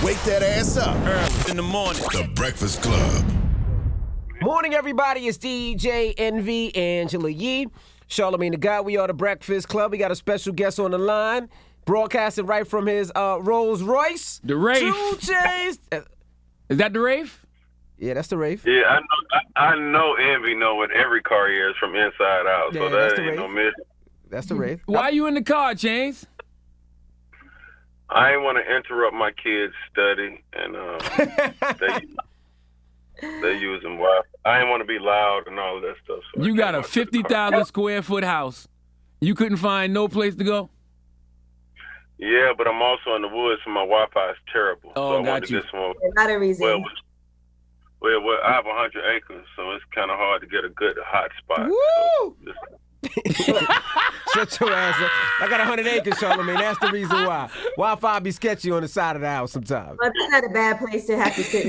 Wake that ass up. Early in the morning. The Breakfast Club. Morning, everybody. It's DJ Envy, Angela Yee, Charlamagne the Guy. We are the Breakfast Club. We got a special guest on the line, broadcasting right from his Rolls Royce. The Wraith. 2 Chainz. Is that the Wraith? Yeah, that's the Wraith. Yeah, I know Envy know what every car is from inside out, Yeah, so that's that the ain't no Wraith. mystery. That's the Wraith. Why are you in the car, Chainz? I ain't want to interrupt my kids' study, and they using Wi-Fi. I ain't want to be loud and all of that stuff. So You got a 50,000 square foot house. You couldn't find no place to go? Yeah, but I'm also in the woods, so my Wi-Fi is terrible. Oh, so I got wanted you. to get some. Not a reason. Well, I have 100 acres, so it's kind of hard to get a good hot spot. Woo! So Shut your ass up. I got 100 acres, Charlamagne. That's the reason why. Wi-Fi be sketchy on the side of the house sometimes. But it's not a bad place to have to sit.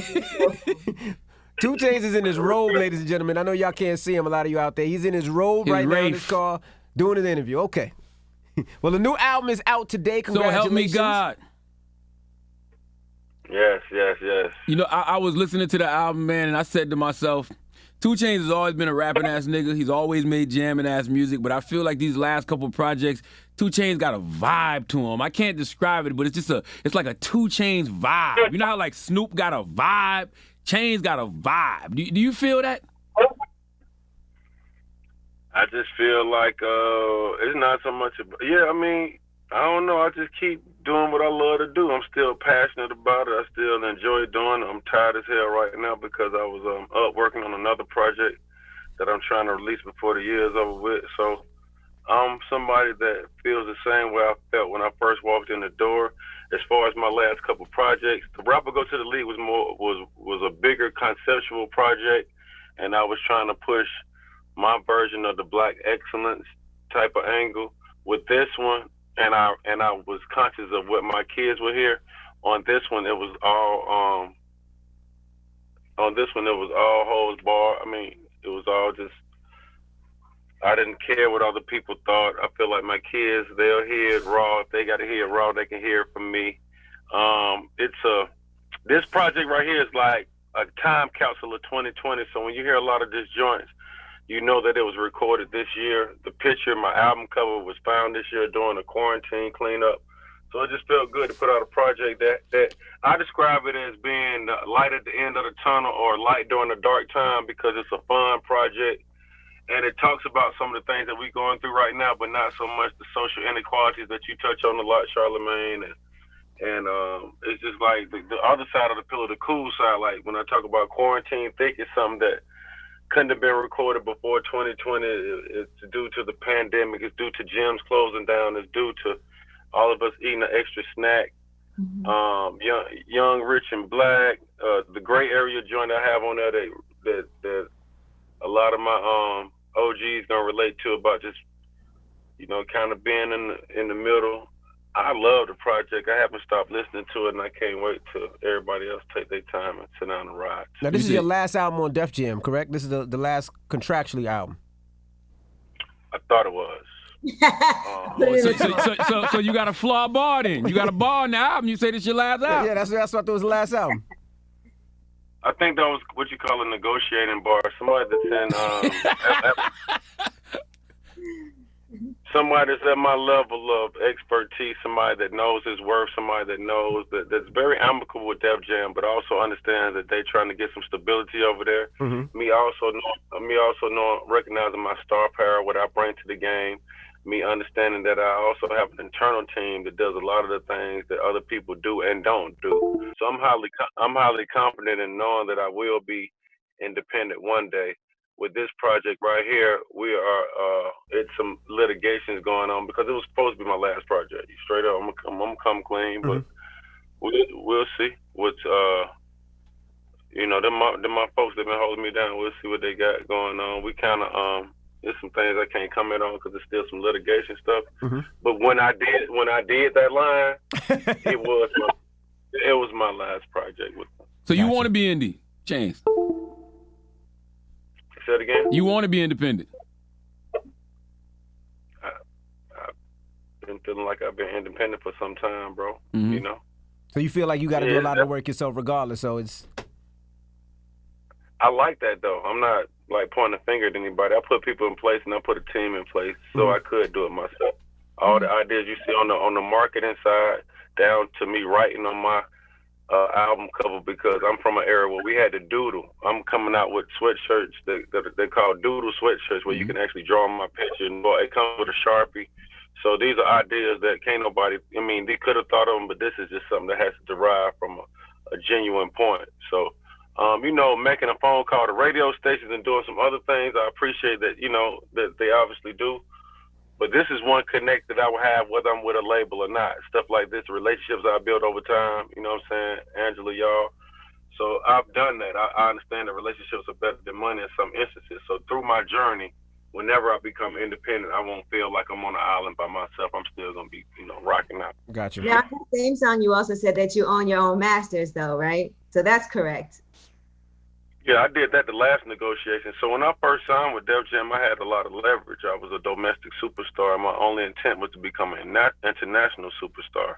2 Chainz is in his robe, ladies and gentlemen. I know y'all can't see him, a lot of you out there. He's in his robe His right now in Wraith. his car doing his interview. Okay. Well, the new album is out today. So Congratulations. help me God. yes. You know, I was listening to the album, man, and I said to myself, 2 Chainz has always been a rapping ass nigga. He's always made jamming ass music, but I feel like these last couple projects, 2 Chainz got a vibe to him. I can't describe it, but it's like a 2 Chainz vibe. You know how like Snoop got a vibe? Chainz got a vibe. Do you feel that? I just feel like it's not so much. I mean, I don't know. I just keep doing what I love to do. I'm still passionate about it. I still enjoy doing it. I'm tired as hell right now because I was up working on another project that I'm trying to release before the year is over with. So I'm somebody that feels the same way I felt when I first walked in the door. As far as my last couple projects, the Rapper Go to the League was a bigger conceptual project, and I was trying to push my version of the Black excellence type of angle. With this one, and I was conscious of what my kids would hear. On this one, it was all holds bar. I mean, it was all just. I didn't care what other people thought. I feel like my kids, they'll hear it raw. If they got to hear it raw, they can hear it from me. This project right here is like a time capsule of 2020. So when you hear a lot of disjoints, you know that it was recorded this year. The picture, my album cover, was found this year during a quarantine cleanup. So it just felt good to put out a project that I describe it as being light at the end of the tunnel or light during a dark time because it's a fun project. And it talks about some of the things that we're going through right now, but not so much the social inequalities that you touch on a lot, Charlamagne. And it's just like the other side of the pillow, the cool side. Like when I talk about quarantine thick, it's something that couldn't have been recorded before 2020. It's due to the pandemic. It's due to gyms closing down. It's due to all of us eating an extra snack. Young, rich, and black. The gray area joint I have on there that a lot of my OGs gonna relate to about just kind of being in the middle. I love the project. I haven't stopped listening to it, and I can't wait till everybody else take their time and sit down and ride. Now, this is your last album on Def Jam, correct? This is the last contractually album. I thought it was. So you got a flaw bar then. You got a bar on the album. You say this your last album. Yeah, that's what I thought was the last album. I think that was what you call a negotiating bar. Somebody that's somebody that's at my level of expertise, somebody that knows his worth, somebody that knows that's very amicable with Def Jam, but also understands that they're trying to get some stability over there. Mm-hmm. Me also recognizing my star power, what I bring to the game. Me understanding that I also have an internal team that does a lot of the things that other people do and don't do. So I'm highly confident in knowing that I will be independent one day. With this project right here, we are it's some litigations going on because it was supposed to be my last project. Straight up, I'm gonna come clean, but we'll see what's them my folks that been holding me down. We'll see what they got going on. We kind of there's some things I can't comment on because there's still some litigation stuff. Mm-hmm. But when I did that line, it was my last project with them. So you want to be indie, Chainz? Say it again? You want to be independent? I've been feeling like I've been independent for some time, bro. Mm-hmm. You know, So you feel like you got to do a lot of the work yourself regardless, so it's... I like that, though. I'm not, like, pointing a finger at anybody. I put people in place, and I put a team in place so I could do it myself. All the ideas you see on the marketing side, down to me writing on my album cover, because I'm from an era where we had to doodle. I'm coming out with sweatshirts that they call doodle sweatshirts, where you can actually draw my picture, and it comes with a Sharpie. So these are ideas that can't nobody, I mean, they could have thought of them, but this is just something that has to derive from a genuine point. So, you know, making a phone call to radio stations and doing some other things, I appreciate that, you know, that they obviously do. But this is one connect that I will have whether I'm with a label or not. Stuff like this, relationships I build over time, you know what I'm saying, Angela, y'all. So I've done that. I understand that relationships are better than money in some instances. So through my journey, whenever I become independent, I won't feel like I'm on an island by myself. I'm still going to be, you know, rocking out. Gotcha. Now, in the same song, you also said that you own your own masters, though, right? So that's correct. Yeah, I did that the last negotiation. So when I first signed with Def Jam, I had a lot of leverage. I was a domestic superstar, and my only intent was to become an international superstar.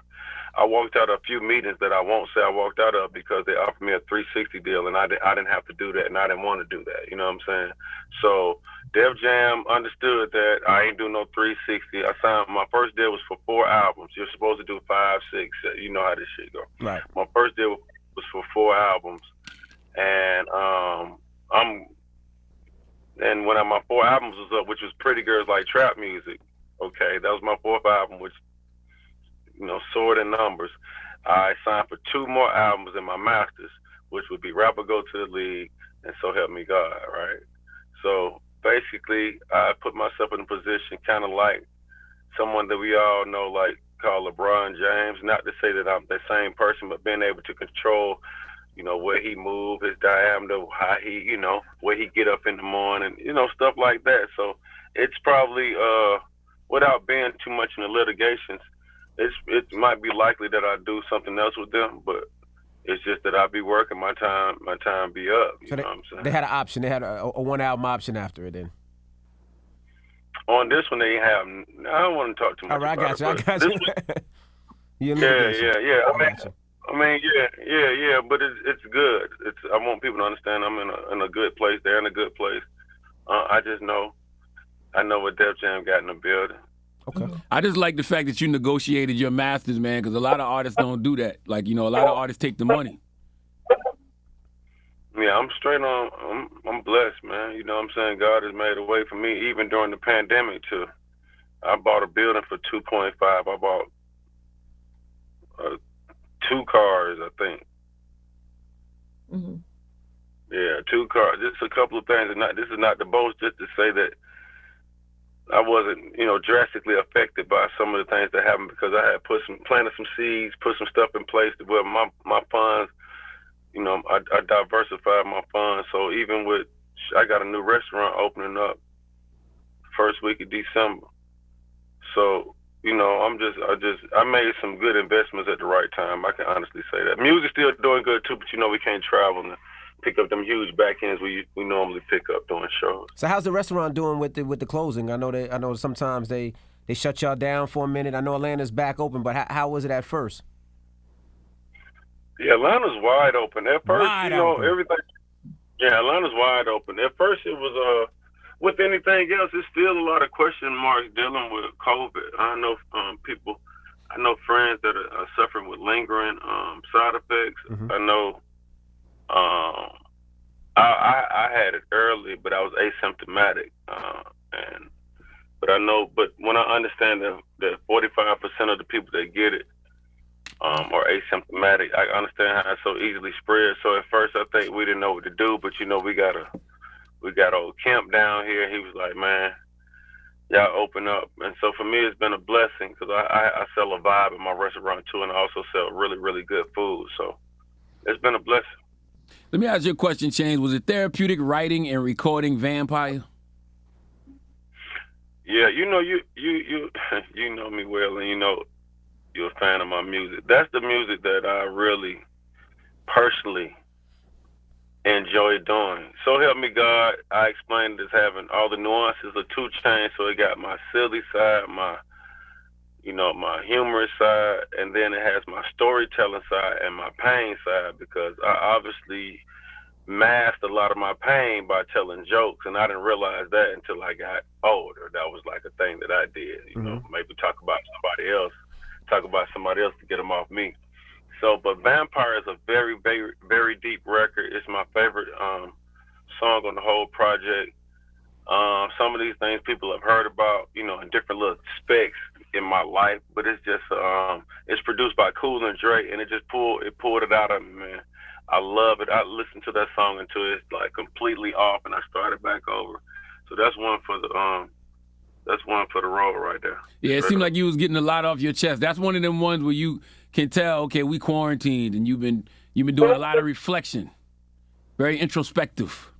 I walked out of a few meetings that I won't say I walked out of because they offered me a 360 deal, and I didn't have to do that, and I didn't want to do that. You know what I'm saying? So Def Jam understood that I ain't do no 360. I signed, my first deal was for 4 albums. You're supposed to do 5, 6. You know how this shit go. Right. My first deal was for 4 albums, and and when my 4 albums was up, which was Pretty Girls Like Trap Music. Okay, that was my 4th album, which, you know, soared in numbers. I signed for 2 more albums in my masters, which would be Rapper Go to the League and So Help Me God, right? So basically, I put myself in a position kind of like someone that we all know, like called LeBron James. Not to say that I'm the same person, but being able to control, you know, where he move, his diameter, how he, you know, where he get up in the morning, you know, stuff like that. So it's probably, without being too much in the litigations, it might be likely that I do something else with them, but it's just that I be working, my time be up. You know what I'm saying? They had an option. They had a 1 album option after it then. On this one, they have, I don't want to talk too much All right, about I got you. Yeah. I mean, yeah. But it's good. I want people to understand I'm in a good place. They're in a good place. I know what Def Jam got in the building. Okay. I just like the fact that you negotiated your masters, man, because a lot of artists don't do that. Like, you know, a lot of artists take the money. Yeah, I'm straight on. I'm blessed, man. You know what I'm saying? God has made a way for me, even during the pandemic, too. I bought a building for 2.5. I bought 2 cars, I think. Mm-hmm. Yeah, 2 cars. Just a couple of things. This is not the boast, just to say that I wasn't, you know, drastically affected by some of the things that happened, because I had planted some seeds, put some stuff in place to where my funds, you know, I diversified my funds. So even with, I got a new restaurant opening up first week of December. So, you know, I made some good investments at the right time. I can honestly say that. Music's still doing good too, but you know, we can't travel and pick up them huge back ends we normally pick up doing shows. So how's the restaurant doing with the closing? I know sometimes they shut y'all down for a minute. I know Atlanta's back open, but how was it at first? Yeah, Atlanta's wide open. At first, everything. Yeah, Atlanta's wide open. At first, it was with anything else, it's still a lot of question marks dealing with COVID. I know friends that are suffering with lingering side effects. Mm-hmm. I know I had it early, but I was asymptomatic. But when I understand that 45% of the people that get it are asymptomatic, I understand how it's so easily spread. So at first, I think we didn't know what to do, but you know, we got old Kemp down here. He was like, man, y'all open up. And so for me, it's been a blessing, because I sell a vibe in my restaurant too, and I also sell really, really good food. So it's been a blessing. Let me ask you a question, Chainz. Was it therapeutic writing and recording Vampire? Yeah, you know, you know me well, and you know you're a fan of my music. That's the music that I really personally enjoy doing. So Help Me God, I explained it as having all the nuances of 2 Chainz. So it got my silly side, my you know, my humorous side, and then it has my storytelling side and my pain side, because I obviously masked a lot of my pain by telling jokes, and I didn't realize that until I got older. That was like a thing that I did, you know, maybe talk about somebody else to get them off me. So, but Vampire is a very, very, very deep record. It's my favorite song on the whole project. Some of these things people have heard about, you know, in different little specs in my life, but it's just it's produced by Cool and Dre, and it pulled it out of me, man. I love it. I listened to that song until it's like completely off, and I started back over. So that's one for the road right there. Yeah, it seemed like you was getting a lot off your chest. That's one of them ones where you can tell, okay, we quarantined, and you've been doing a lot of reflection, very introspective.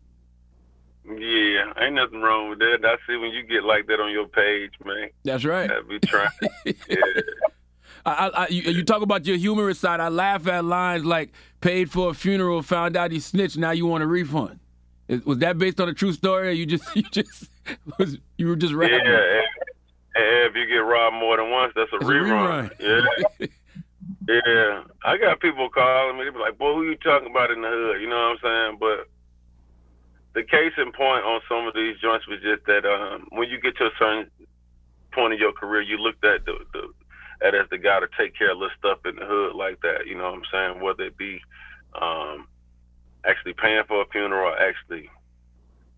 Yeah, ain't nothing wrong with that. I see when you get like that on your page, man. That's right. I be trying. Yeah. You talk about your humorous side. I laugh at lines like "paid for a funeral, found out he snitched, now you want a refund." Was that based on a true story, or you were just rapping? Yeah, and if you get robbed more than once, that's a rerun. Yeah. Yeah, I got people calling me. They be like, "Boy, who you talking about in the hood?" You know what I'm saying? But the case in point on some of these joints was just that when you get to a certain point in your career, you looked at as the guy to take care of little stuff in the hood like that. You know what I'm saying? Whether it be actually paying for a funeral or actually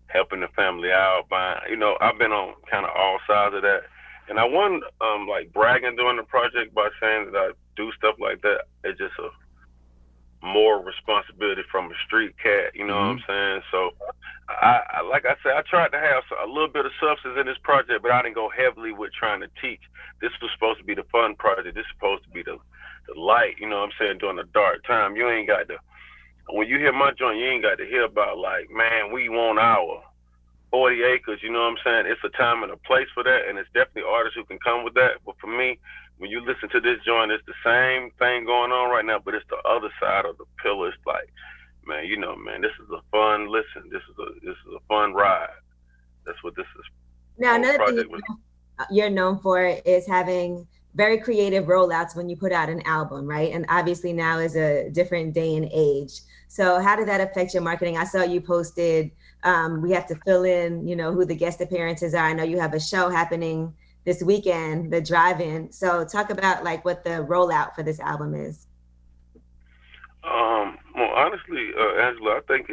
helping the family out. You know, I've been on kind of all sides of that. And I wasn't like bragging during the project by saying that I do stuff like that. It's just a more responsibility from a street cat, you know what I'm saying? So, I like I said, I tried to have a little bit of substance in this project, but I didn't go heavily with trying to teach. This was supposed to be the fun project. This is supposed to be the light, you know what I'm saying, during the dark time. You ain't got to, when you hear my joint, you ain't got to hear about like, man, we want our 40 acres, you know what I'm saying? It's a time and a place for that, and it's definitely artists who can come with that. But for me, when you listen to this joint, it's the same thing going on right now, but it's the other side of the pillar. It's like, man, you know, man, this is a fun listen. This is a fun ride. That's what this is. Now, another thing you're known for is having very creative rollouts when you put out an album, right? And obviously now is a different day and age. So how did that affect your marketing? I saw you posted, we have to fill in, you know, who the guest appearances are. I know you have a show happening this weekend, the drive-in. So talk about like what the rollout for this album is. Well, honestly, Angela, I think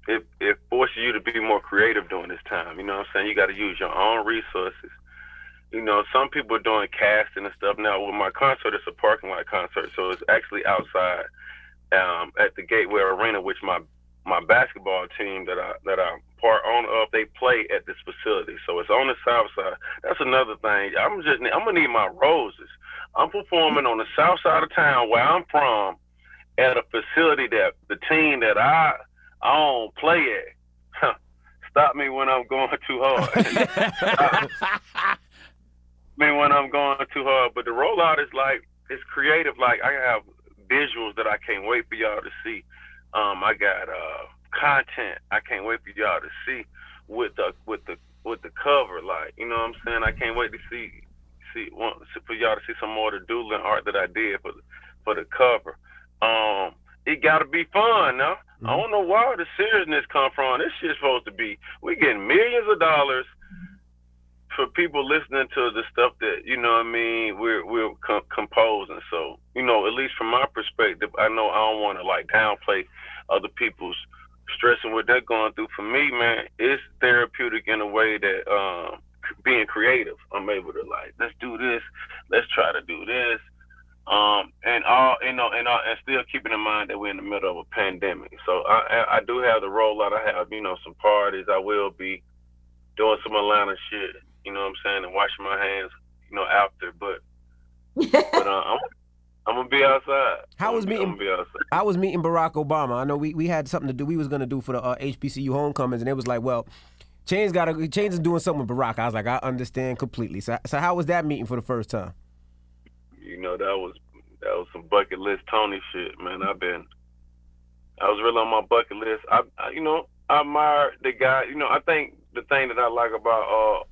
it forces you to be more creative during this time. You know what I'm saying? You got to use your own resources. You know, some people are doing casting and stuff. Now, with my concert, it's a parking lot concert, so it's actually outside at the Gateway Arena, which my basketball team that I'm part owner of, they play at this facility. So it's on the south side. That's another thing. I'm gonna need my roses. I'm performing on the south side of town where I'm from at a facility that the team that I own play at. Stop me when I'm going too hard. When I'm going too hard, but the rollout is like, it's creative. Like, I have visuals that I can't wait for y'all to see. I got content I can't wait for y'all to see with the cover. Like, you know what I'm saying? I can't wait to for y'all to see some more of the doodling art that I did for the cover. It gotta be fun now. I don't know where the seriousness come from. This shit's supposed to be, we getting millions of dollars for people listening to the stuff that, you know what I mean, we're composing. So, you know, at least from my perspective, I know I don't want to like downplay other people's stressing what they're going through. For me, man, it's therapeutic in a way that being creative, I'm able to like, let's do this, let's try to do this, and still keeping in mind that we're in the middle of a pandemic. So I do have the rollout. I have, you know, some parties. I will be doing some Atlanta shit, you know what I'm saying, and washing my hands, you know, after. But I'm gonna be outside. I was meeting Barack Obama. I know we had something to do. We was gonna do for the HBCU homecomings, and it was like, well, Chainz is doing something with Barack. I was like, I understand completely. So how was that meeting for the first time? You know, that was some bucket list Tony shit, man. I was really on my bucket list. I admire the guy. You know, I think the thing that I like about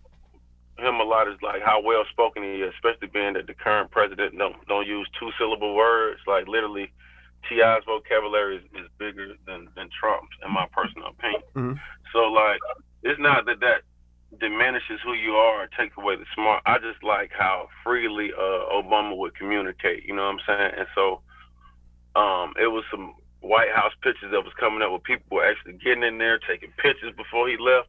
him a lot is like how well spoken he is, especially being that the current president don't use 2-syllable words. Like literally, T.I.'s vocabulary is bigger than Trump's, in my personal opinion. Mm-hmm. So like, it's not that diminishes who you are or take away the smart. I just like how freely Obama would communicate. You know what I'm saying? And so, it was some White House pictures that was coming up where people were actually getting in there, taking pictures before he left.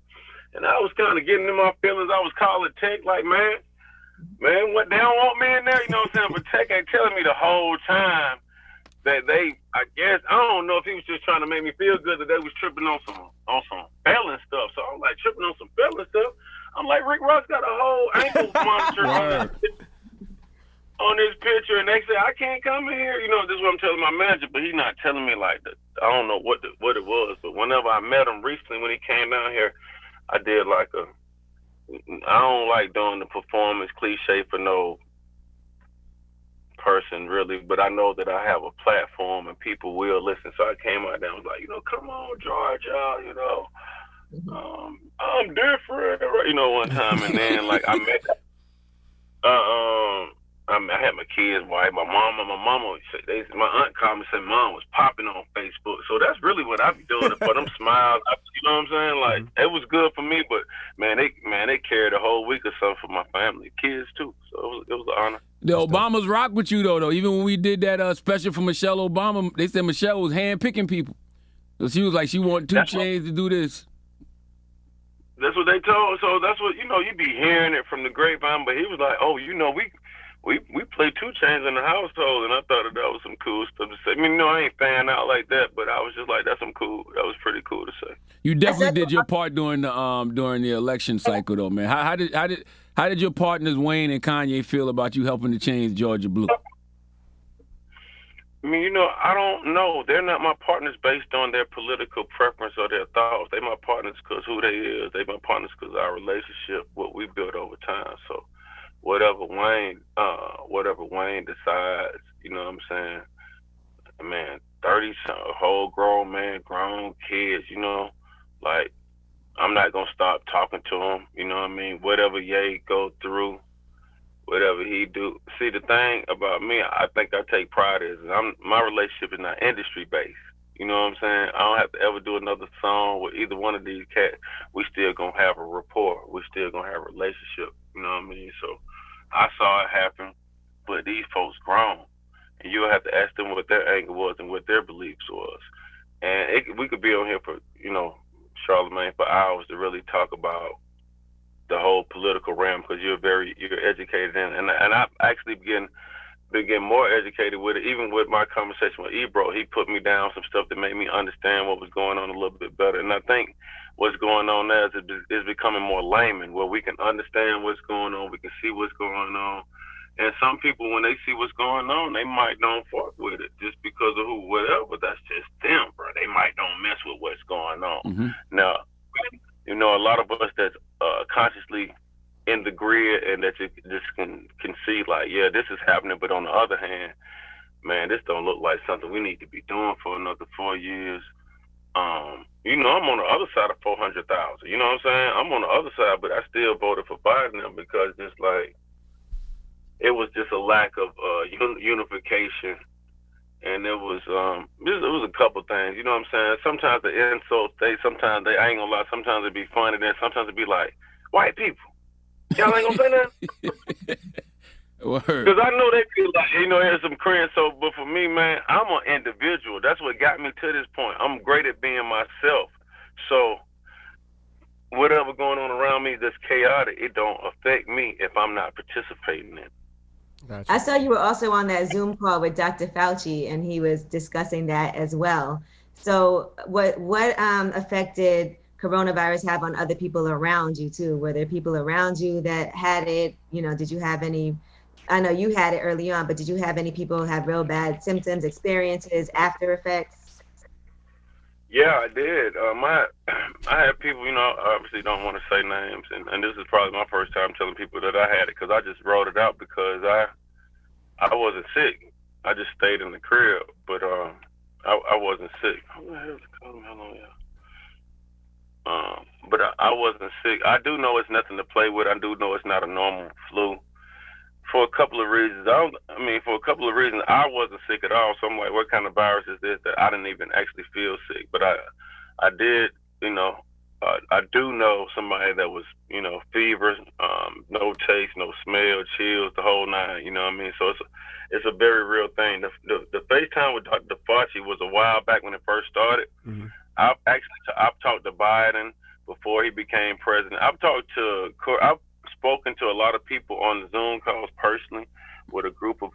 And I was kind of getting in my feelings. I was calling Tech like, man, what, they don't want me in there? You know what I'm saying? But Tech ain't telling me the whole time that they, I guess, I don't know if he was just trying to make me feel good that they was tripping on some felon stuff. So I'm like, tripping on some felon stuff? I'm like, Rick Ross got a whole ankle monitor on this picture, and they say, I can't come in here. You know, this is what I'm telling my manager, but he's not telling me like that. I don't know what it was, but whenever I met him recently when he came down here, I did like I don't like doing the performance cliche for no person really, but I know that I have a platform and people will listen. So I came out there and was like, come on, Georgia, I'm different, one time. And then like I met, I had my kids' wife, my mama, my aunt called me and said Mom was popping on Facebook. So that's really what I be doing for them smiles. You know what I'm saying? Like, it was good for me, but man, they carried a whole week or so for my family, kids too. So it was an honor. The Obamas rock with you though. Even when we did that special for Michelle Obama, they said Michelle was handpicking people. So she was like, she wanted 2 Chainz to do this. That's what they told. So that's what, you be hearing it from the grapevine, but he was like, oh, we play 2 Chainz in the household, and I thought that was some cool stuff to say. I mean, I ain't fan out like that, but I was just like, that was pretty cool to say. You definitely did your part during the election cycle, though, man. How did your partners Wayne and Kanye feel about you helping to change Georgia blue? I mean, I don't know. They're not my partners based on their political preference or their thoughts. They my partners because who they is. They my partners because our relationship, what we built over time. So whatever Wayne decides, you know what I'm saying? Man, 30-something, whole grown man, grown kids, like, I'm not going to stop talking to him, you know what I mean? Whatever Ye go through, whatever he do. See, the thing about me, I think I take pride is my relationship is not industry-based. You know what I'm saying? I don't have to ever do another song with either one of these cats. We still going to have a rapport. We still going to have a relationship, you know what I mean? So I saw it happen, but these folks grown. And you'll have to ask them what their angle was and what their beliefs was. And we could be on here for, Charlamagne, for hours to really talk about the whole political realm because you're educated in, and I've actually begin more educated with it. Even with my conversation with Ebro, he put me down some stuff that made me understand what was going on a little bit better. And I think what's going on now is becoming more layman, where we can understand what's going on, we can see what's going on. And some people, when they see what's going on, they might don't fuck with it just because of whatever. That's just them, bro. They might don't mess with what's going on. Mm-hmm. Now, a lot of us that's consciously in the grid and that you just can see like, yeah, this is happening. But on the other hand, man, this don't look like something we need to be doing for another 4 years. I'm on the other side of 400,000. You know what I'm saying? I'm on the other side, but I still voted for Biden because just like, it was just a lack of unification, and it was a couple things. You know what I'm saying? Sometimes the insults, I ain't gonna lie. Sometimes it be funny, then sometimes it be like, white people, y'all ain't gonna say nothing. Because I know they feel like there's some cringe. So, but for me, man, I'm an individual. That's what got me to this point. I'm great at being myself. So whatever going on around me that's chaotic, it don't affect me if I'm not participating in it. Gotcha. I saw you were also on that Zoom call with Dr. Fauci, and he was discussing that as well. So what effect did coronavirus have on other people around you too? Were there people around you that had it? Did you have any, I know you had it early on, but did you have any people have real bad symptoms, experiences, after effects? Yeah, I did. I had people, obviously don't want to say names, and this is probably my first time telling people that I had it because I just wrote it out because I wasn't sick. I just stayed in the crib, but I wasn't sick. How the hell is it called? How long, But I wasn't sick. I do know it's nothing to play with. I do know it's not a normal flu. For a couple of reasons. For a couple of reasons, I wasn't sick at all. So I'm like, what kind of virus is this that I didn't even actually feel sick? But I did, I do know somebody that was, fever, no taste, no smell, chills, the whole nine. You know what I mean? So it's a very real thing. The FaceTime with Dr. Fauci was a while back when it first started. Mm-hmm. I've talked to Biden before he became president. I've spoken to a lot of people on the Zoom calls personally with a group of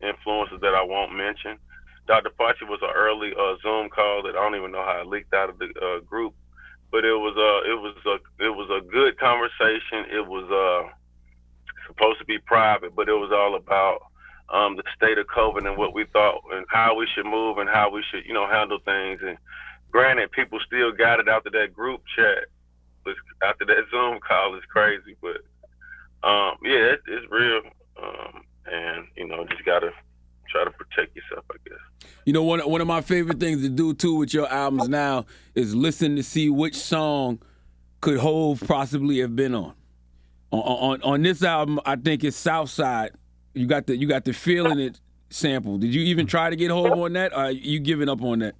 influencers that I won't mention. Dr. Fauci was an early Zoom call that I don't even know how it leaked out of the group, but it was a good conversation. It was supposed to be private, but it was all about the state of COVID and what we thought and how we should move and how we should handle things. And granted, people still got it after that group chat. After that Zoom call is crazy, but it's real, and just gotta try to protect yourself, I guess. One of my favorite things to do too with your albums now is listen to see which song could Hov possibly have been on. On this album, I think it's Southside. You got the Feeling It sample. Did you even try to get Hov on that, or are you giving up on that?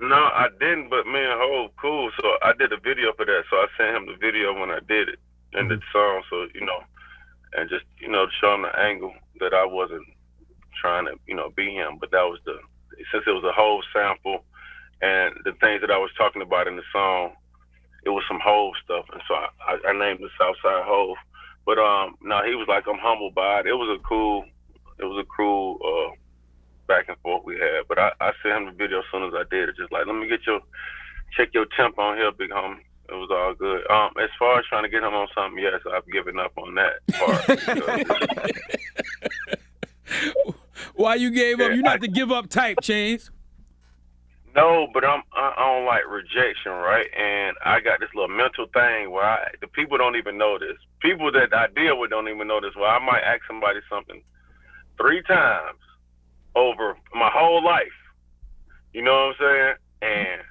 No, I didn't, but me and Hov cool, so I did a video for that, so I sent him the video when I did it, and the song, so, and just, to show him the angle that I wasn't trying to, be him, but that was since it was a Hov sample, and the things that I was talking about in the song, it was some Hov stuff, and so I named the Southside Hov, but, no, he was like, I'm humbled by it. It was a cool back and forth we had, but I sent him the video as soon as I did it. Just like, let me check your temp on here, big homie. It was all good. As far as trying to get him on something, yes, I've given up on that part. Why you gave up? You're not the give up type, Chainz. No, but I don't like rejection, right? And I got this little mental thing where the people don't even know this. People that I deal with don't even know this. Well, I might ask somebody something 3 times over my whole life. You know what I'm saying? And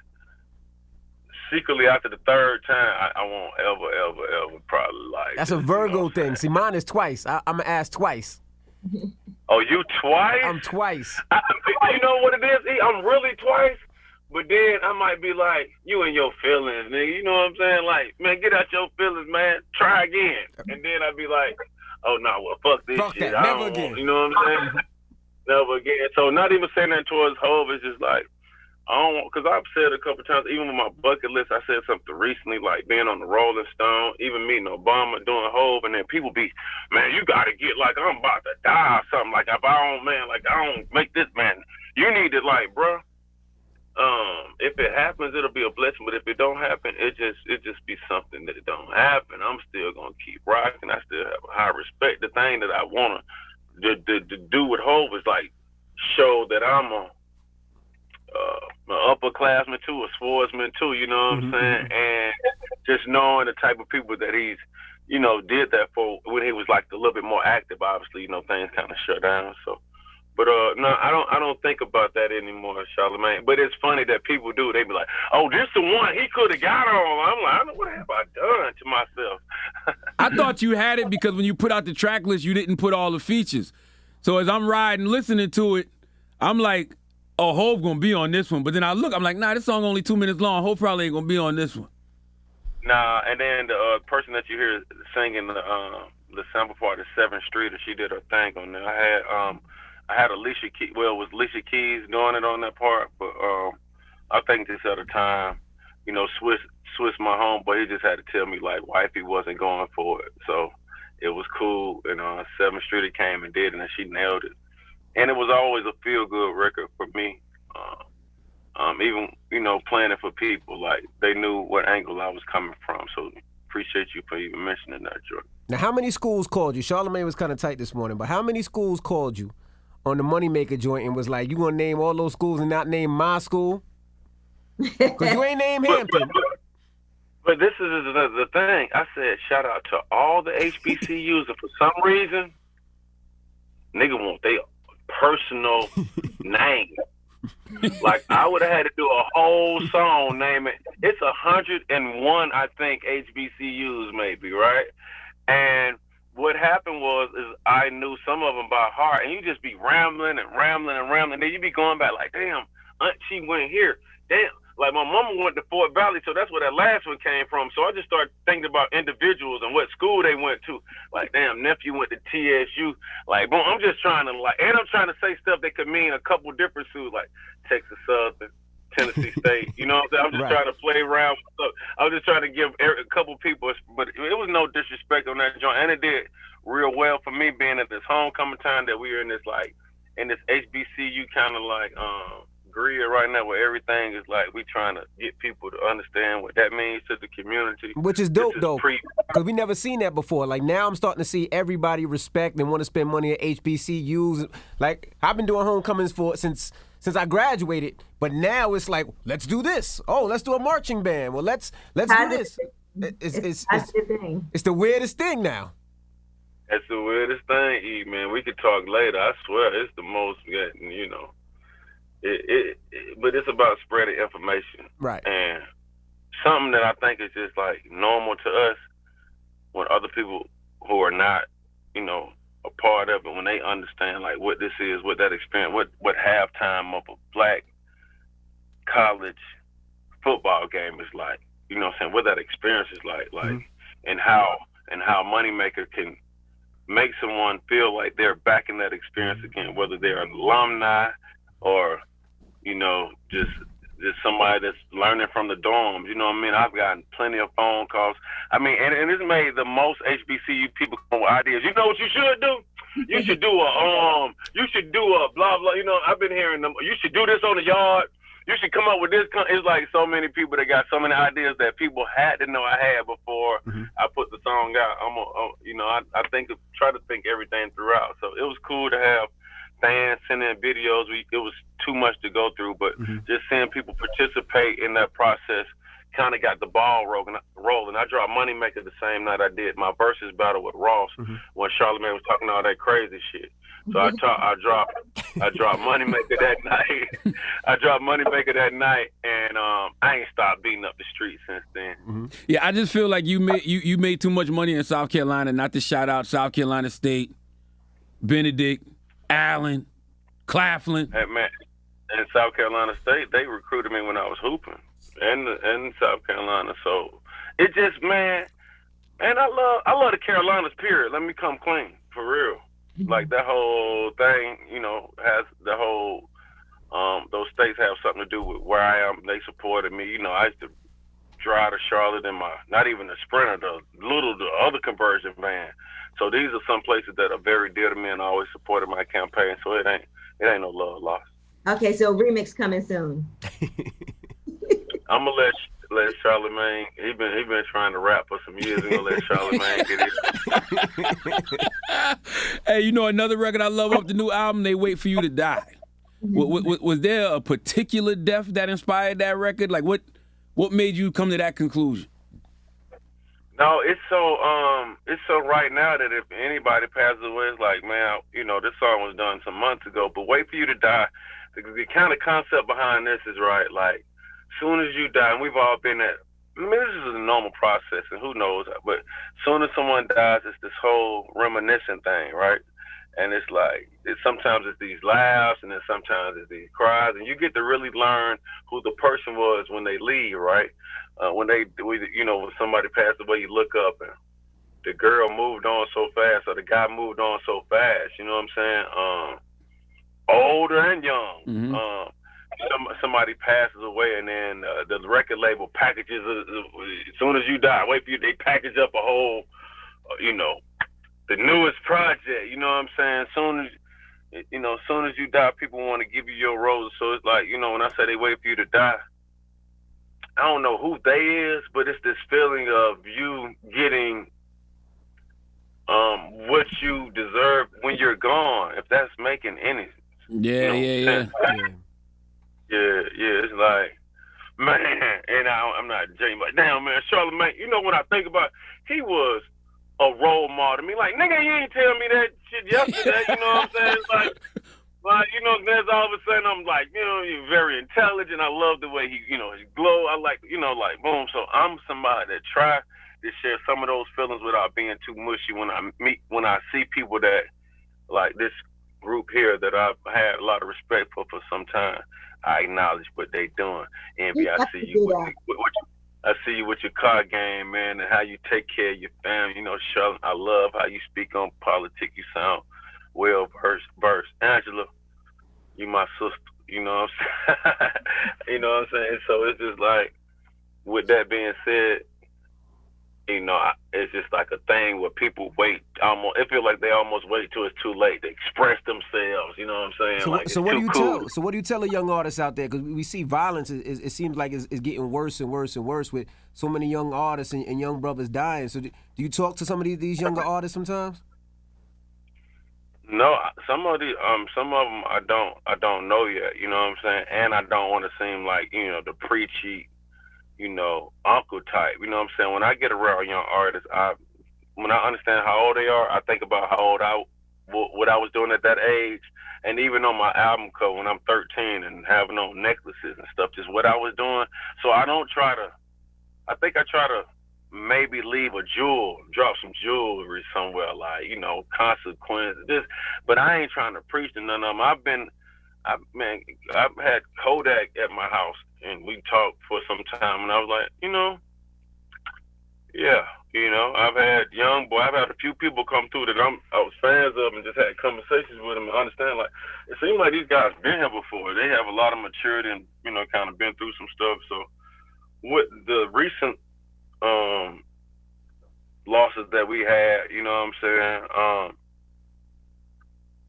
secretly after the 3rd time, I won't ever probably like. That's a Virgo thing. See, mine is twice. I'm going to ask twice. Oh, you twice? I'm twice. You know what it is? I'm really twice. But then I might be like, you and your feelings, nigga. You know what I'm saying? Like, man, get out your feelings, man. Try again. And then I'd be like, oh, no, well, fuck this shit. That. Never again. You know what I'm saying? Never again. So not even saying that towards Hov, it's just like, I don't want, because I've said a couple times, even with my bucket list, I said something recently, like being on the Rolling Stone, even meeting Obama, doing Hov, and then people be, man, you got to get like, I'm about to die or something. Like, if I don't make this, man, you need to, like, bro, if it happens, it'll be a blessing, but if it don't happen, it just be something that it don't happen. I'm still going to keep rocking. I still have a high respect. The thing that I want to do with Hov is, like, show that I'm an upperclassman too, a sportsman too, you know what I'm saying? And just knowing the type of people that he's, did that for when he was like a little bit more active, obviously, things kind of shut down. So, but no, I don't think about that anymore, Charlamagne. But it's funny that people do. They be like, oh, this the one he could have got on. I'm like, what have I done to myself? I thought you had it because when you put out the track list, you didn't put all the features. So as I'm riding, listening to it, I'm like, oh, Hov gonna be on this one. But then I look, I'm like, nah, this song only 2 minutes long. Hov probably ain't gonna be on this one. Nah, and then the person that you hear singing the sample part is 7th Street, and she did her thing on there. I had Alicia Keys. Well, it was Alicia Keys doing it on that part, but I think this at a time, Swiss my homeboy, he just had to tell me like wifey wasn't going for it, so it was cool. And 7th Street it came and did it, and she nailed it. And it was always a feel-good record for me. Even, playing it for people, like, they knew what angle I was coming from. So appreciate you for even mentioning that, Jordan. Now, how many schools called you? Charlamagne was kind of tight this morning, but how many schools called you on the Moneymaker joint and was like, you going to name all those schools and not name my school? Because you ain't named Hampton. But this is the thing. I said, shout out to all the HBCUs, and for some reason, nigga want their personal name. Like, I would have had to do a whole song naming it's 101, I think, HBCUs maybe, right? And what happened was is I knew some of them by heart, and you just be rambling and rambling and rambling. Then you be going back like, damn, Aunt, she went here. Damn, like my mama went to Fort Valley, so that's where that last one came from. So I just started thinking about individuals and what school they went to. Like, damn, nephew went to TSU. Like, boom, I'm just trying to and I'm trying to say stuff that could mean a couple different schools, like Texas Southern, Tennessee State. You know what I'm saying? I'm just trying to play around with stuff. I was just trying to give a couple people, but it was no disrespect on that joint, and it did real well for me being at this homecoming time that we were in this HBCU kind of like grid right now where everything is like we trying to get people to understand what that means to the community. Which is dope, though, because we never seen that before. Like, now I'm starting to see everybody respect and want to spend money at HBCUs. Like, I've been doing homecomings since I graduated, but now it's like, let's do this. Oh, let's do a marching band. Well, let's do this. It's the weirdest thing now. It's the weirdest thing, E, man. We could talk later. I swear, it's the most, you know. But it's about spreading information. Right. And something that I think is just like normal to us when other people who are not, you know, a part of it, when they understand like what this is, what that experience, what halftime of a black college football game is like, you know what I'm saying, what that experience is like, and how Moneymaker can make someone feel like they're back in that experience again, whether they're an alumni or, you know, just somebody that's learning from the dorms. You know what I mean? I've gotten plenty of phone calls. I mean, and it's made the most HBCU people come with ideas. You know what you should do? You should do a blah blah. You know, I've been hearing them. You should do this on the yard. You should come up with this. It's like so many people that got so many ideas that people had to know I had before I put the song out. I try to think everything throughout. So it was cool to have fans sending in videos. It was too much to go through, but just seeing people participate in that process kind of got the ball rolling. I dropped Moneymaker the same night I did my versus battle with Ross when Charlamagne was talking all that crazy shit. So I dropped Moneymaker that night. I dropped Moneymaker that night, and I ain't stopped beating up the streets since then. Yeah, I just feel like you made too much money in South Carolina. Not to shout out South Carolina State, Benedict, Allen, Claflin. Hey, man, in South Carolina State, they recruited me when I was hooping, and South Carolina. So it just, man, I love the Carolinas. Period. Let me come clean for real. Like that whole thing, you know, has the whole. Those states have something to do with where I am. They supported me. You know, I used to drive to Charlotte in my, not even the Sprinter, the other conversion van. So these are some places that are very dear to me and always supported my campaign. So it ain't no love lost. Okay, so remix coming soon. I'm gonna let Charlamagne. He been trying to rap for some years. I'm gonna let Charlamagne get it. Hey, you know another record I love off the new album? They Wait for You to Die. Was there a particular death that inspired that record? Like what made you come to that conclusion? No, it's so right now that if anybody passes away, it's like, man, you know, this song was done some months ago. But Wait for You to Die, the kind of concept behind this is right. Like, soon as you die, and we've all been at. I mean, this is a normal process, and who knows? But soon as someone dies, it's this whole reminiscent thing, right? And it's like, sometimes it's these laughs, and then sometimes it's these cries, and you get to really learn who the person was when they leave, right? When somebody passed away, you look up and the girl moved on so fast, or the guy moved on so fast. You know what I'm saying? Older and young. Somebody passes away, and then the record label packages. As soon as you die, wait for you. They package up a whole, the newest project. You know what I'm saying? Soon as you die, people want to give you your roses. So it's like, when I say they wait for you to die, I don't know who they is, but it's this feeling of you getting what you deserve when you're gone, if that's making any sense. Yeah. Yeah, it's like, man, and I'm not joking, but damn, man, Charlamagne, when I think about it, he was a role model to me. Like, nigga, you ain't tell me that shit yesterday, you know what I'm saying? It's like, Well, you know, there's all of a sudden I'm like, you know, you're very intelligent. I love the way he, you know, his glow. I like, you know, like boom. So I'm somebody that try to share some of those feelings without being too mushy. When I see people that like this group here that I've had a lot of respect for some time, I acknowledge what they doing. Envy, I see you I see you with your car game, man, and how you take care of your family. You know, Charlotte, I love how you speak on politics. You sound well versed. Angela, you my sister. You know what I'm saying? You know what I'm saying? So it's just like, with that being said, you know, it's just like a thing where people wait. It feels like they almost wait till it's too late to express themselves. You know what I'm saying? So, like, so what do you tell? So what do you tell a young artist out there? Because we see violence. It seems like it's getting worse and worse and worse with so many young artists and young brothers dying. So do you talk to some of these younger artists sometimes? No, some of them I don't know yet. You know what I'm saying? And I don't want to seem like, you know, the preachy, you know, uncle type. You know what I'm saying? When I get around young artists, when I understand how old they are, I think about how old what I was doing at that age. And even on my album cover when I'm 13 and having on necklaces and stuff, just what I was doing. So I think I try to maybe leave a jewel, drop some jewelry somewhere, like, you know, consequences. But I ain't trying to preach to none of them. I've had Kodak at my house, and we talked for some time, and I was like, you know, yeah, you know, I've had a few people come through that I was fans of and just had conversations with them and understand, like, it seems like these guys been here before. They have a lot of maturity and, you know, kind of been through some stuff. So with the recent losses that we had, you know what I'm saying,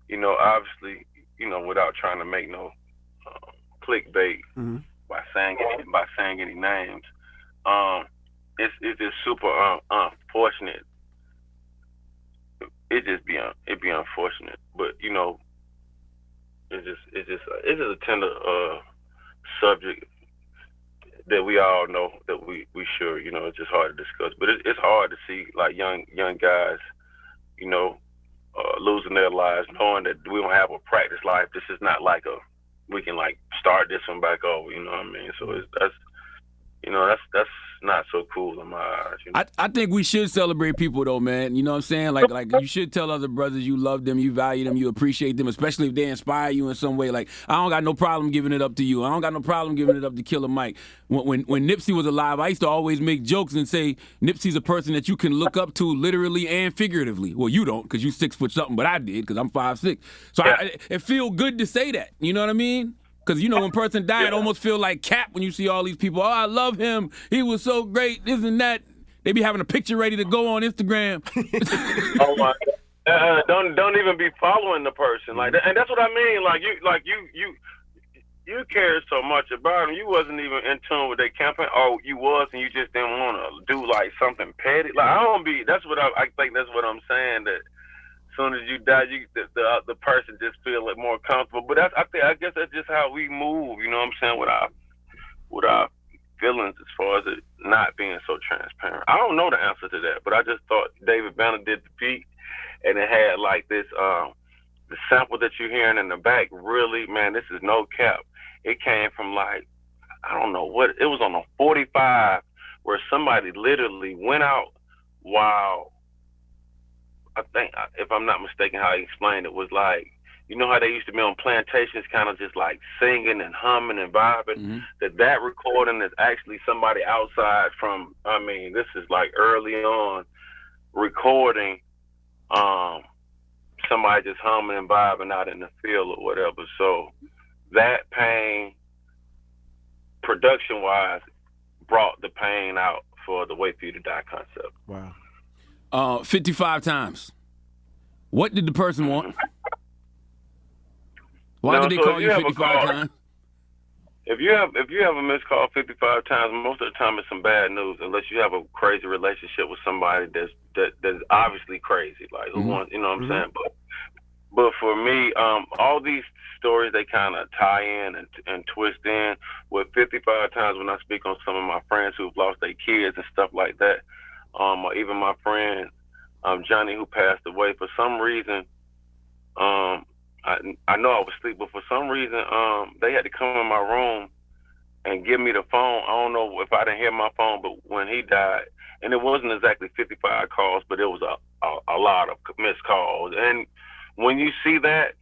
you know, obviously, you know, without trying to make no clickbait by saying any names, it's just super unfortunate. It'd be unfortunate, but you know, it's just a tender subject that we all know that we sure, you know, it's just hard to discuss. But it's hard to see like young guys, you know, losing their lives, knowing that we don't have a practice life. This is not like we can like start this one back over, you know what I mean? So that's not so cool in my eyes. You know? I think we should celebrate people though, man. You know what I'm saying? Like you should tell other brothers you love them, you value them, you appreciate them, especially if they inspire you in some way. Like, I don't got no problem giving it up to you. I don't got no problem giving it up to Killer Mike. When Nipsey was alive, I used to always make jokes and say Nipsey's a person that you can look up to literally and figuratively. Well, you don't, because you 6 foot something, but I did because I'm 5'6". So yeah. It feel good to say that. You know what I mean? Because, you know, when a person died, it almost feel like cap when you see all these people. Oh, I love him. He was so great. Isn't that? They be having a picture ready to go on Instagram. Oh my God. Don't even be following the person like that. And that's what I mean. You cared so much about him. You wasn't even in tune with their campaign, or you was, and you just didn't want to do like something petty. Like I think that's what I'm saying, that as soon as you die, the person just feel like more comfortable. But I guess that's just how we move. You know what I'm saying, with our feelings as far as it not being so transparent. I don't know the answer to that, but I just thought David Banner did the beat, and it had like this the sample that you're hearing in the back. Really, man, this is no cap. It came from like, I don't know what it was, on a 45 where somebody literally went out while, I think, if I'm not mistaken, how he explained it was like, you know how they used to be on plantations, kind of just like singing and humming and vibing. Mm-hmm. That recording is actually somebody outside from. I mean, this is like early on recording. Somebody just humming and vibing out in the field or whatever. So that pain, production-wise, brought the pain out for the Wait For You to Die concept. Wow. 55 times. What did the person want? Why did they call you 55 times? If you have a missed call 55 times, most of the time it's some bad news, unless you have a crazy relationship with somebody that's obviously crazy, like who wants, you know what I'm saying? But for me, all these stories, they kind of tie in and twist in. With 55 times, when I speak on some of my friends who've lost their kids and stuff like that, or even my friend Johnny, who passed away, for some reason, I know I was asleep, but for some reason, they had to come in my room and give me the phone. I don't know if I didn't hear my phone, but when he died, and it wasn't exactly 55 calls, but it was a lot of missed calls. And when you see that,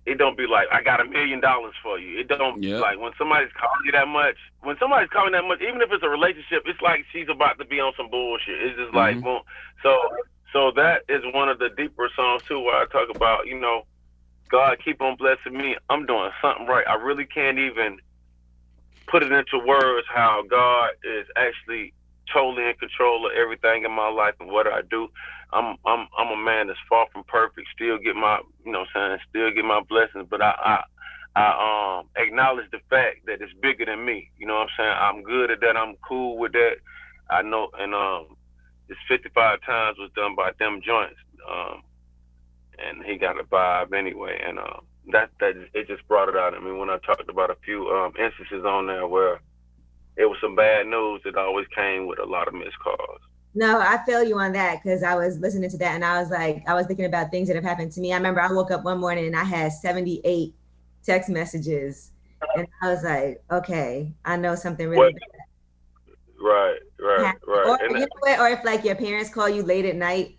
it don't be like, I got $1 million for you. It don't like when somebody's calling you that much. When somebody's calling that much, even if it's a relationship, it's like she's about to be on some bullshit. It's just like, boom. So that is one of the deeper songs too, where I talk about, you know, God keep on blessing me. I'm doing something right. I really can't even put it into words how God is actually totally in control of everything in my life and what I do. I'm a man that's far from perfect. Still get my, you know what I'm saying, still get my blessings, but I acknowledge the fact that it's bigger than me. You know what I'm saying? I'm good at that. I'm cool with that. I know, and this 55 times was done by them joints. And he got a vibe anyway, and that it just brought it out. I mean, when I talked about a few instances on there where it was some bad news, it always came with a lot of missed calls. No, I feel you on that, because I was listening to that and I was thinking about things that have happened to me. I remember I woke up one morning and I had 78 text messages, and I was like, okay, I know something really bad. Right. Or, you know what? Or if like your parents call you late at night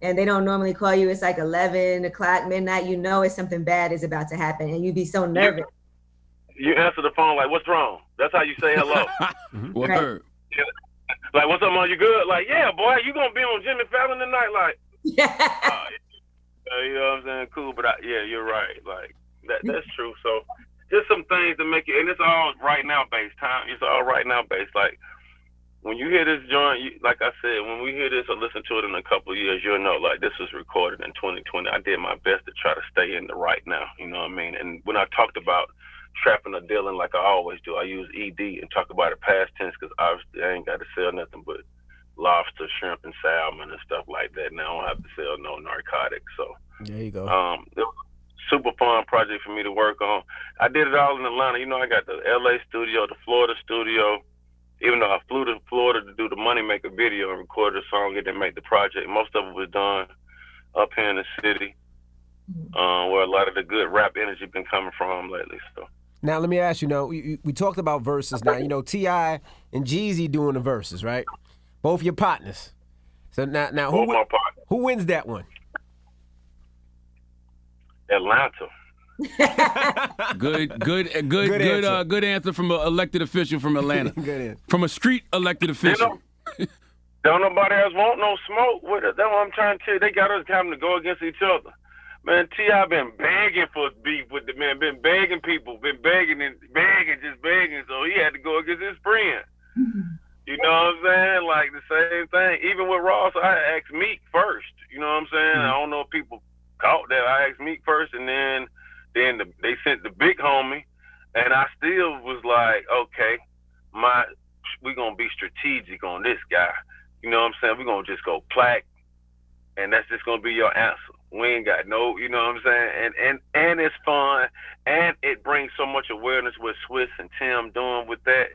and they don't normally call you, it's like 11 o'clock, midnight, you know it's something bad is about to happen, and you'd be so nervous. You answer the phone like, what's wrong? That's how you say hello. Word. Yeah. Like, what's up, man? You good? Like, yeah, boy, you gonna be on Jimmy Fallon tonight? Like, you know what I'm saying? Cool, but yeah, you're right. Like, that's true. So, just some things to make it, and it's all right now based. It's all right now based. Like, when you hear this joint, like I said, when we hear this or listen to it in a couple of years, you'll know, like, this was recorded in 2020. I did my best to try to stay in the right now. You know what I mean? And when I talked about trapping or dealing like I always do, I use ED and talk about it past tense, because obviously I ain't got to sell nothing but lobster, shrimp, and salmon and stuff like that. Now I don't have to sell no narcotics. So there you go. It was a super fun project for me to work on. I did it all in Atlanta. You know, I got the LA studio, the Florida studio. Even though I flew to Florida to do the Moneymaker video and record a song, it didn't make the project. Most of it was done up here in the city, where a lot of the good rap energy been coming from lately. So. Now, let me ask you, we talked about verses. Now, you know, T.I. and Jeezy doing the verses, right? Both your partners. So now who wins that one? Atlanta. Good answer from an elected official from Atlanta. Good answer. From a street elected official. Don't nobody else want no smoke with it. That's what I'm trying to tell you. They got us having to go against each other. Man, T.I. been begging for beef with the man, been begging people, been begging, just begging, so he had to go against his friend. You know what I'm saying? Like the same thing. Even with Ross, I asked Meek first. You know what I'm saying? I don't know if people caught that. I asked Meek first, and then they sent the big homie, and I still was like, okay, we gonna be strategic on this guy. You know what I'm saying? We're gonna just go plaque, and that's just gonna be your answer. We ain't got no, you know what I'm saying? And it's fun, and it brings so much awareness with Swiss and Tim doing with that.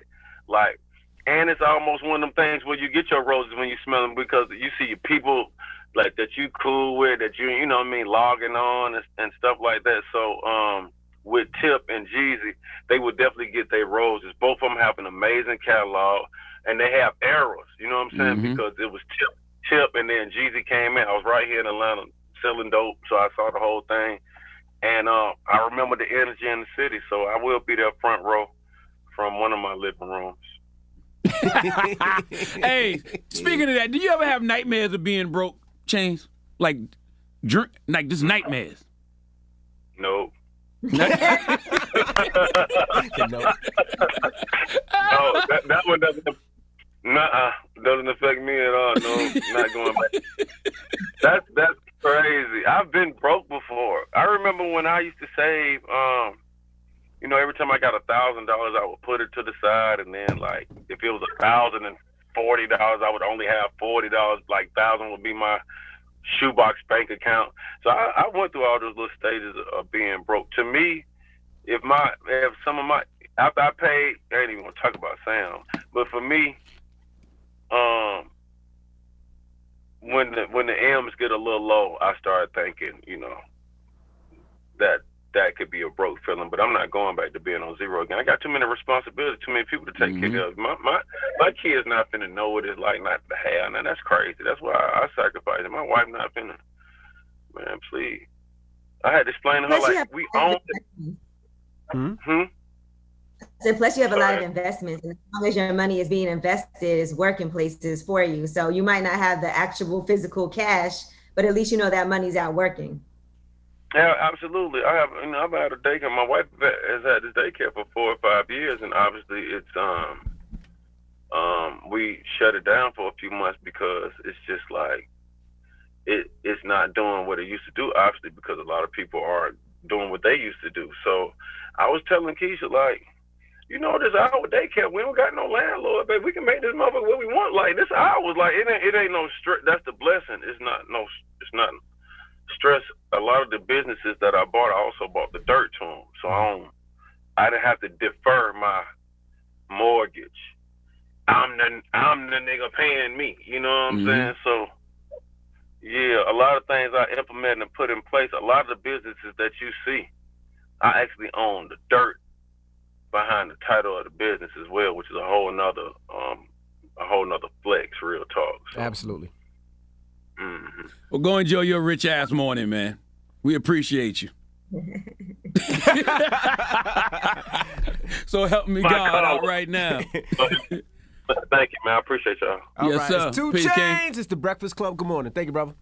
Like, and it's almost one of them things where you get your roses when you smell them, because you see people like that you cool with, that you know what I mean, logging on and stuff like that. So with Tip and Jeezy, they would definitely get their roses. Both of them have an amazing catalog, and they have eras, you know what I'm saying? Because it was Tip, and then Jeezy came in. I was right here in Atlanta selling dope, so I saw the whole thing, and I remember the energy in the city, so I will be there front row from one of my living rooms. Hey, speaking of that, do you ever have nightmares of being broke, Chainz? Like just nightmares? No. No. No, that one doesn't. Doesn't affect me at all. No, not going back. That's crazy. I've been broke before. I remember when I used to save. You know, every time I got $1,000, I would put it to the side, and then like if it was $1,040, I would only have $40. Like $1,000 would be my shoebox bank account. So I went through all those little stages of being broke. To me, if some of my after I paid, I ain't even gonna talk about sound, but for me, when the M's get a little low, I start thinking, that could be a broke feeling. But I'm not going back to being on zero again. I got too many responsibilities, too many people to take care of. My kids not finna know what it's like not to have. Now that's crazy. That's why I sacrifice it. My wife not finna. Man, please. I had to explain to her like we own it. So plus you have a lot of investments, and as long as your money is being invested, it's working places for you. So you might not have the actual physical cash, but at least you know that money's out working. Yeah, absolutely. I've had a daycare. My wife has had this daycare for 4 or 5 years, and obviously it's we shut it down for a few months because it's just like it's not doing what it used to do. Obviously, because a lot of people are doing what they used to do. So I was telling Keisha like, this our daycare, we don't got no landlord, baby. We can make this motherfucker what we want. Like this hours, like it ain't no stress. That's the blessing. It's not stress. A lot of the businesses that I bought, I also bought the dirt to them, so I didn't have to defer my mortgage. I'm the nigga paying me. You know what I'm saying? So yeah, a lot of things I implemented and put in place. A lot of the businesses that you see, I actually own the dirt behind the title of the business as well, which is a whole nother flex, real talk. So. Absolutely. Well, go enjoy your rich ass morning, man. We appreciate you. So help me God out right now. Thank you, man. I appreciate y'all. All yes, right. sir. It's 2 Peace, Chainz. King. It's the Breakfast Club. Good morning. Thank you, brother.